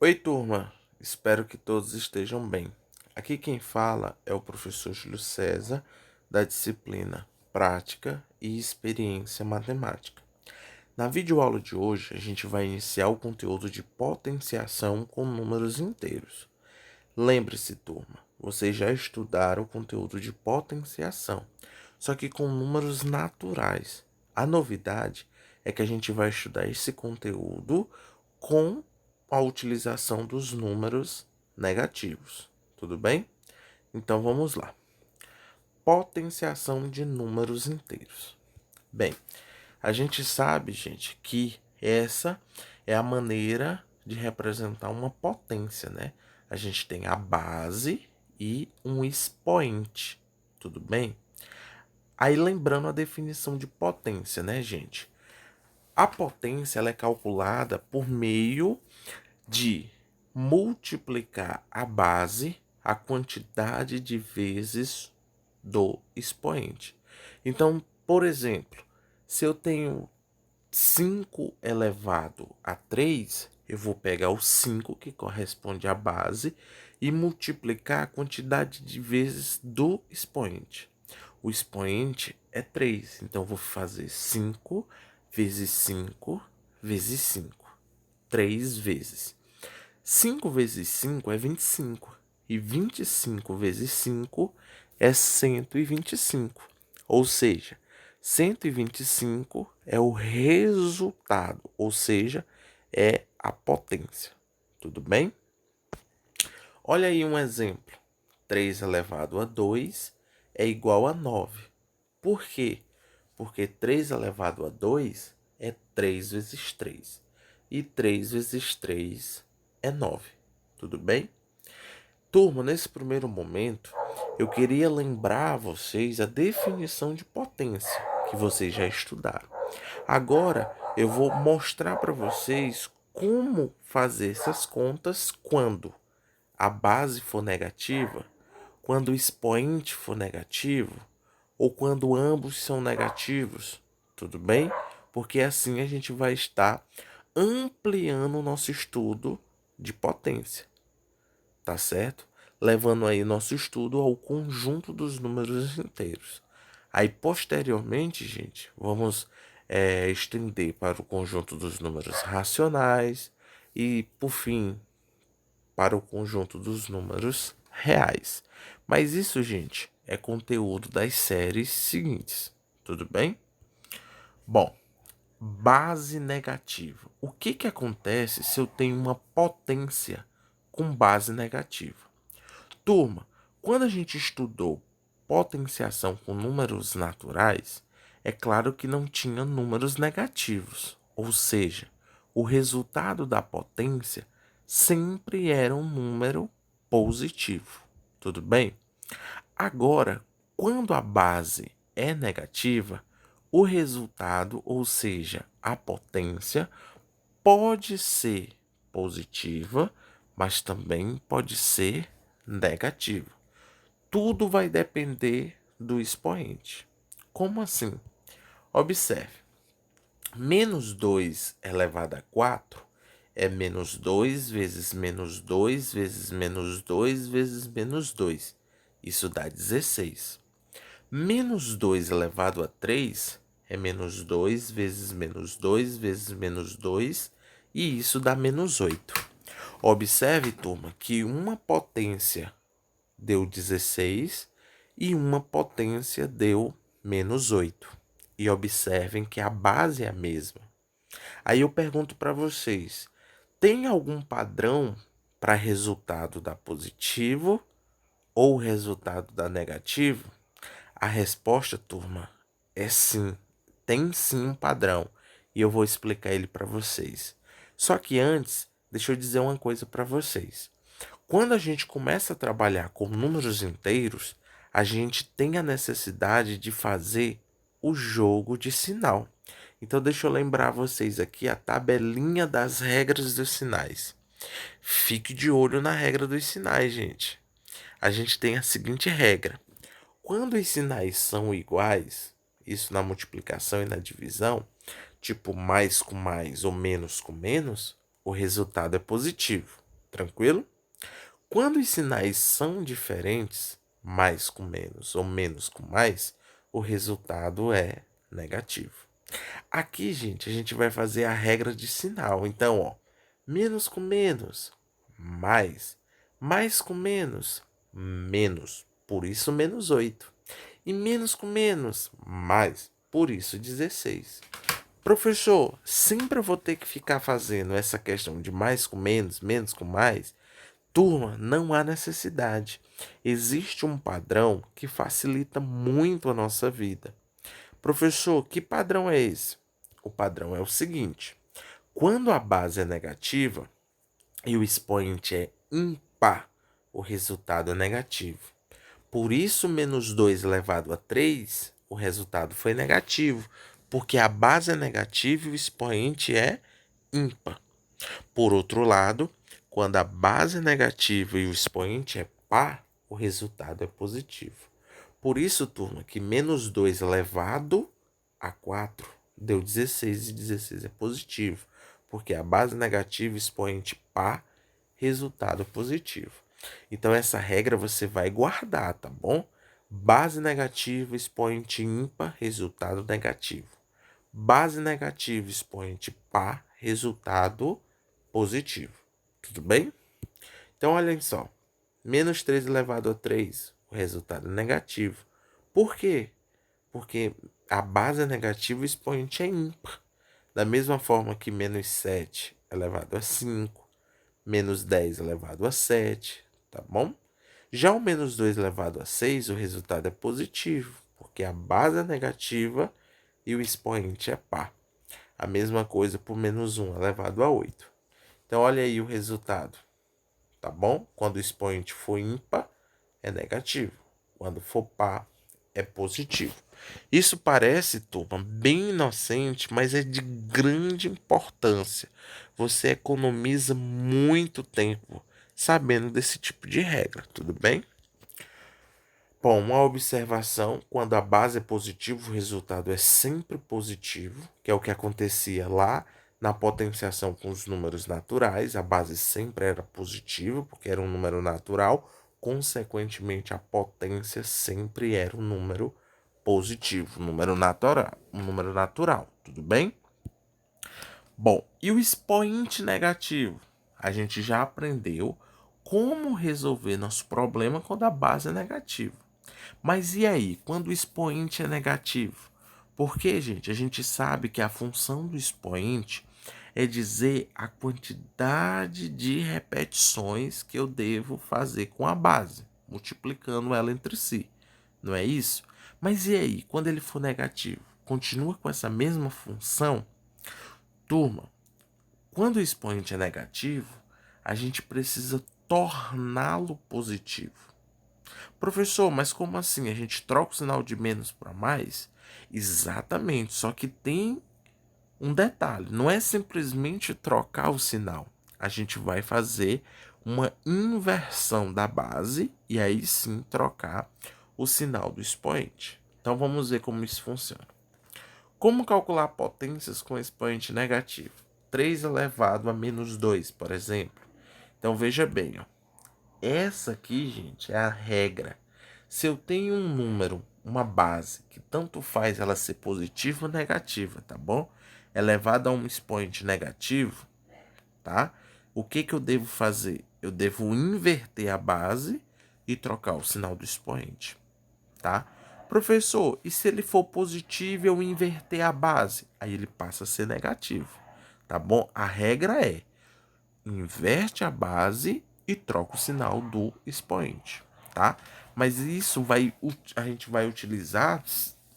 Oi, turma. Espero que todos estejam bem. Aqui quem fala é o professor Júlio César, da disciplina Prática e Experiência Matemática. Na videoaula de hoje, a gente vai iniciar o conteúdo de potenciação com números inteiros. Lembre-se, turma, vocês já estudaram o conteúdo de potenciação, só que com números naturais. A novidade é que a gente vai estudar esse conteúdo com a utilização dos números negativos. Tudo bem? Então vamos lá. Potenciação de números inteiros. Bem, a gente sabe, gente, que essa é a maneira de representar uma potência, né? A gente tem a base e um expoente. Tudo bem? Aí lembrando a definição de potência, né, gente? A potência ela é calculada por meio de multiplicar a base a quantidade de vezes do expoente. Então, por exemplo, se eu tenho 5 elevado a 3, eu vou pegar o 5 que corresponde à base e multiplicar a quantidade de vezes do expoente. O expoente é 3, então eu vou fazer 5 vezes 5 vezes 5, 3 vezes. 5 vezes 5 é 25. E 25 vezes 5 é 125. Ou seja, 125 é o resultado, ou seja, é a potência. Tudo bem? Olha aí um exemplo. 3 elevado a 2 é igual a 9. Por quê? Porque 3 elevado a 2 é 3 vezes 3. E 3 vezes 3 é 9. Tudo bem? Turma, nesse primeiro momento, eu queria lembrar a vocês a definição de potência que vocês já estudaram. Agora, eu vou mostrar para vocês como fazer essas contas quando a base for negativa, quando o expoente for negativo ou quando ambos são negativos. Tudo bem? Porque assim a gente vai estar ampliando o nosso estudo de potência, tá certo? Levando aí nosso estudo ao conjunto dos números inteiros. Aí, posteriormente, gente, vamos estender para o conjunto dos números racionais e, por fim, para o conjunto dos números reais. Mas isso, gente, é conteúdo das séries seguintes. Tudo bem? Bom, base negativa. O que acontece se eu tenho uma potência com base negativa? Turma, quando a gente estudou potenciação com números naturais, é claro que não tinha números negativos, ou seja, o resultado da potência sempre era um número positivo. Tudo bem? Agora, quando a base é negativa, o resultado, ou seja, a potência, pode ser positiva, mas também pode ser negativa. Tudo vai depender do expoente. Como assim? Observe. Menos 2 elevado a 4 é menos 2 vezes menos 2 vezes menos 2 vezes menos 2. Isso dá 16. Menos 2 elevado a 3 é menos 2 vezes menos 2 vezes menos 2, e isso dá menos 8. Observe, turma, que uma potência deu 16 e uma potência deu menos 8. E observem que a base é a mesma. Aí eu pergunto para vocês, tem algum padrão para resultado da positivo ou resultado da negativo? A resposta, turma, é sim. Tem sim um padrão e eu vou explicar ele para vocês. Só que antes, deixa eu dizer uma coisa para vocês. Quando a gente começa a trabalhar com números inteiros, a gente tem a necessidade de fazer o jogo de sinal. Então, deixa eu lembrar vocês aqui a tabelinha das regras dos sinais. Fique de olho na regra dos sinais, gente. A gente tem a seguinte regra: quando os sinais são iguais, isso na multiplicação e na divisão, tipo mais com mais ou menos com menos, o resultado é positivo. Tranquilo? Quando os sinais são diferentes, mais com menos ou menos com mais, o resultado é negativo. Aqui, gente, a gente vai fazer a regra de sinal. Então, ó, menos com menos, mais. Mais com menos, menos. Por isso, menos 8. E menos com menos, mais. Por isso, 16. Professor, sempre eu vou ter que ficar fazendo essa questão de mais com menos, menos com mais? Turma, não há necessidade. Existe um padrão que facilita muito a nossa vida. Professor, que padrão é esse? O padrão é o seguinte: quando a base é negativa e o expoente é ímpar, o resultado é negativo. Por isso, menos 2 elevado a 3, o resultado foi negativo, porque a base é negativa e o expoente é ímpar. Por outro lado, quando a base é negativa e o expoente é par, o resultado é positivo. Por isso, turma, que menos 2 elevado a 4 deu 16 e 16 é positivo, porque a base negativa e expoente par, resultado positivo. Então, essa regra você vai guardar, tá bom? Base negativa, expoente ímpar, resultado negativo. Base negativa, expoente par, resultado positivo. Tudo bem? Então, olhem só. Menos 3 elevado a 3, o resultado é negativo. Por quê? Porque a base é negativa e o expoente é ímpar. Da mesma forma que menos 7 elevado a 5, menos 10 elevado a 7, tá bom? Já o menos 2 elevado a 6, o resultado é positivo, porque a base é negativa e o expoente é par. A mesma coisa por menos 1 elevado a 8. Então, olha aí o resultado, tá bom? Quando o expoente for ímpar, é negativo. Quando for par, é positivo. Isso parece, turma, bem inocente, mas é de grande importância. Você economiza muito tempo sabendo desse tipo de regra, tudo bem? Bom, uma observação: quando a base é positiva, o resultado é sempre positivo, que é o que acontecia lá na potenciação com os números naturais. A base sempre era positiva, porque era um número natural, consequentemente, a potência sempre era um número positivo, um número natural, tudo bem? Bom, e o expoente negativo? A gente já aprendeu como resolver nosso problema quando a base é negativa. Mas e aí, quando o expoente é negativo? Porque, gente, a gente sabe que a função do expoente é dizer a quantidade de repetições que eu devo fazer com a base, multiplicando ela entre si. Não é isso? Mas e aí, quando ele for negativo? Continua com essa mesma função? Turma, quando o expoente é negativo, a gente precisa torná-lo positivo. Professor, mas como assim? A gente troca o sinal de menos para mais? Exatamente, só que tem um detalhe: não é simplesmente trocar o sinal. A gente vai fazer uma inversão da base e aí sim trocar o sinal do expoente. Então vamos ver como isso funciona. Como calcular potências com expoente negativo? 3 elevado a menos 2, por exemplo. Então veja bem, ó. Essa aqui, gente, é a regra. Se eu tenho um número, uma base, que tanto faz ela ser positiva ou negativa, tá bom? Elevada a um expoente negativo, tá? O que que eu devo fazer? Eu devo inverter a base e trocar o sinal do expoente, tá? Professor, e se ele for positivo eu inverter a base? Aí ele passa a ser negativo, tá bom? A regra é: inverte a base e troca o sinal do expoente, tá? Mas isso a gente vai utilizar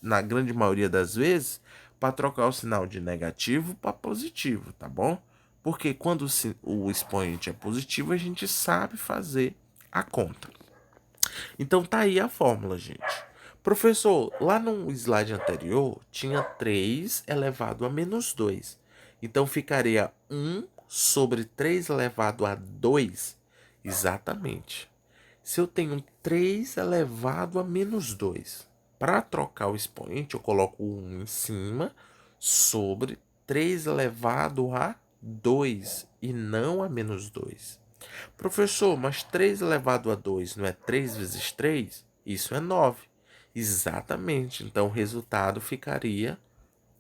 na grande maioria das vezes para trocar o sinal de negativo para positivo, tá bom? Porque quando o expoente é positivo, a gente sabe fazer a conta. Então tá aí a fórmula, gente. Professor, lá no slide anterior tinha 3 elevado a menos 2. Então ficaria 1 sobre 3 elevado a 2. Exatamente. Se eu tenho 3 elevado a menos 2, para trocar o expoente, eu coloco o 1 em cima sobre 3 elevado a 2 e não a menos 2. Professor, mas 3 elevado a 2 não é 3 vezes 3? Isso é 9. Exatamente. Então, o resultado ficaria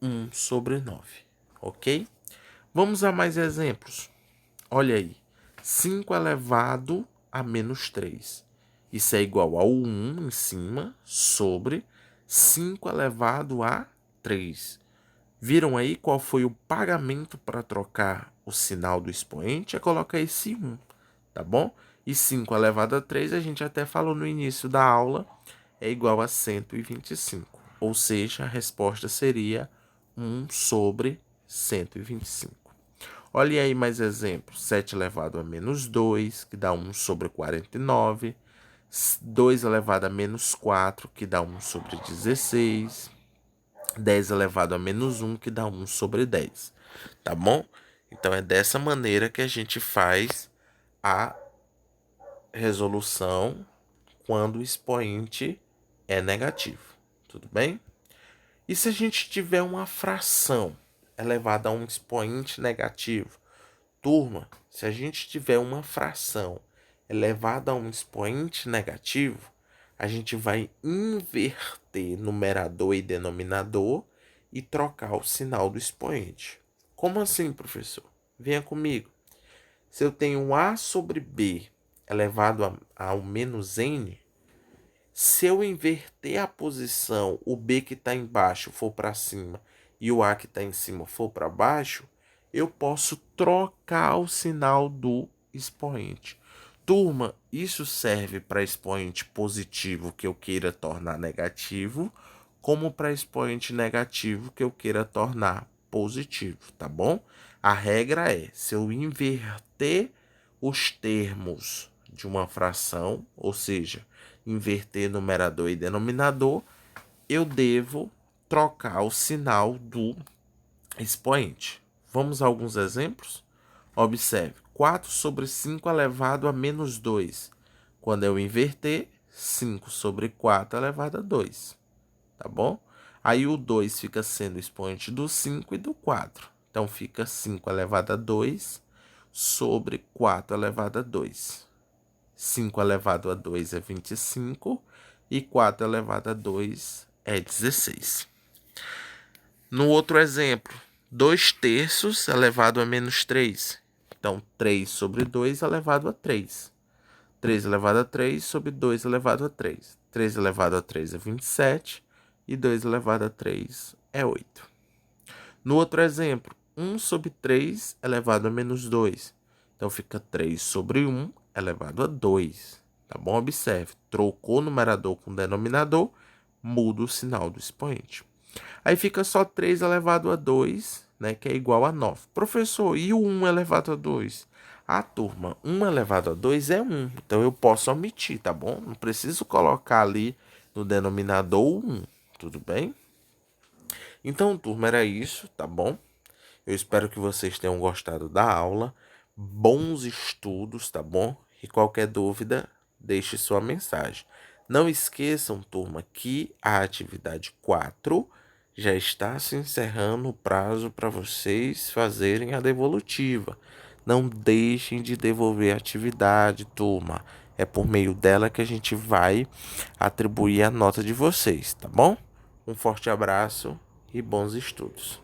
1/9. Ok? Vamos a mais exemplos. Olha aí. 5 elevado a menos 3. Isso é igual ao 1 em cima sobre 5 elevado a 3. Viram aí qual foi o pagamento para trocar o sinal do expoente? É colocar esse 1, tá bom? E 5 elevado a 3, a gente até falou no início da aula, é igual a 125. Ou seja, a resposta seria 1/125. Olha aí mais exemplos. 7 elevado a menos 2, que dá 1/49. 2 elevado a menos 4, que dá 1/16. 10 elevado a menos 1, que dá 1/10. Tá bom? Então, é dessa maneira que a gente faz a resolução quando o expoente é negativo. Tudo bem? E se a gente tiver uma fração elevada a um expoente negativo? Turma, se a gente tiver uma fração elevada a um expoente negativo, a gente vai inverter numerador e denominador e trocar o sinal do expoente. Como assim, professor? Venha comigo. Se eu tenho a sobre b elevado ao menos n, se eu inverter a posição, o b que está embaixo for para cima e o a que está em cima for para baixo, eu posso trocar o sinal do expoente. Turma, isso serve para expoente positivo que eu queira tornar negativo, como para expoente negativo que eu queira tornar positivo, tá bom? A regra é, se eu inverter os termos de uma fração, ou seja, inverter numerador e denominador, eu devo trocar o sinal do expoente. Vamos a alguns exemplos? Observe, 4/5 elevado a menos 2. Quando eu inverter, 5/4 elevado a 2. Tá bom? Aí o 2 fica sendo o expoente do 5 e do 4. Então fica 5 elevado a 2 sobre 4 elevado a 2. 5 elevado a 2 é 25 e 4 elevado a 2 é 16. No outro exemplo, 2/3 elevado a menos 3. Então, 3/2 elevado a 3. 3 elevado a 3 sobre 2 elevado a 3. 3 elevado a 3 é 27 e 2 elevado a 3 é 8. No outro exemplo, 1/3 elevado a menos 2. Então, fica 3/1 elevado a 2. Tá bom? Observe, trocou o numerador com o denominador, muda o sinal do expoente. Aí fica só 3 elevado a 2, né, que é igual a 9. Professor, e o 1 elevado a 2? Ah, turma, 1 elevado a 2 é 1. Então eu posso omitir, tá bom? Não preciso colocar ali no denominador o 1, tudo bem? Então, turma, era isso, tá bom? Eu espero que vocês tenham gostado da aula. Bons estudos, tá bom? E qualquer dúvida, deixe sua mensagem. Não esqueçam, turma, que a atividade 4 já está se encerrando o prazo para vocês fazerem a devolutiva. Não deixem de devolver a atividade, turma. É por meio dela que a gente vai atribuir a nota de vocês, tá bom? Um forte abraço e bons estudos.